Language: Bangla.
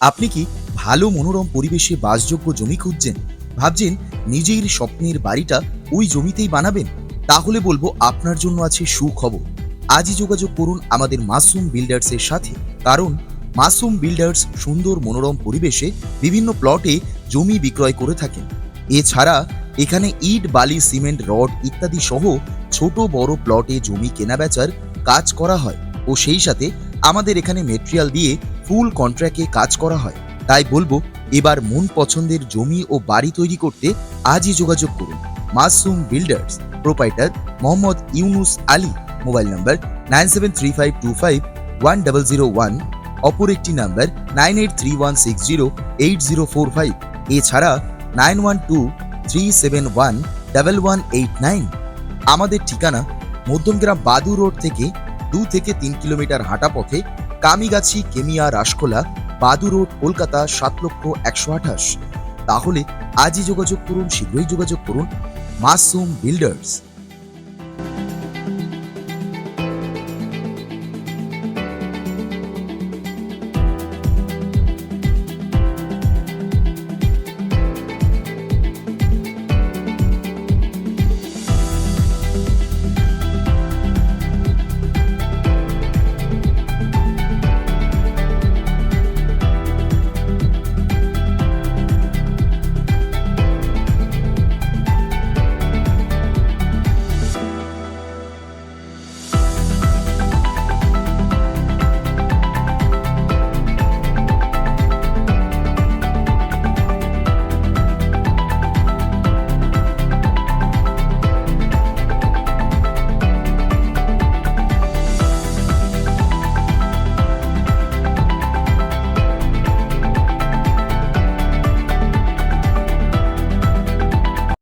আপনি কি ভালো মনোরম পরিবেশে বাসযোগ্য জমি খুঁজছেন? ভাবছেন নিজের স্বপ্নের বাড়িটা ওই জমিতেই বানাবেন? তাহলে বলবো আপনার জন্য আছে সুখবর। আজই যোগাযোগ করুন আমাদের মাসুম বিল্ডার্সের সাথে। কারণ মাসুম বিল্ডার্স সুন্দর মনোরম পরিবেশে বিভিন্ন প্লটে জমি বিক্রয় করে থাকেন। এছাড়া এখানে ইট, বালি, সিমেন্ট, রড ইত্যাদি সহ ছোট বড় প্লটে জমি কেনাবেচার কাজ করা হয় ও সেই সাথে আমাদের এখানে মেটেরিয়াল দিয়ে ফুল কন্ট্রাক্টে কাজ করা হয়। তাই বলবো এবার মন পছন্দের জমি ও বাড়ি তৈরি করতে আজই যোগাযোগ করুন Masum builders. Proprietor Mohammad Yunus Ali. Mobile number 9735251001, অপর একটি নাম্বার 9831608045, এছাড়া 9123711189। আমাদের ঠিকানা মধ্যমগ্রাম বাদু রোড থেকে 2 থেকে 3 কিলোমিটার হাঁটা পথে, কামিগাছি, কেমিয়া, রাসকোলা, বাদু রোড, কলকাতা 7,128,। তাহলে আজই যোগাযোগ করুন, শীঘ্রই যোগাযোগ করুন মাসুম বিল্ডার্স।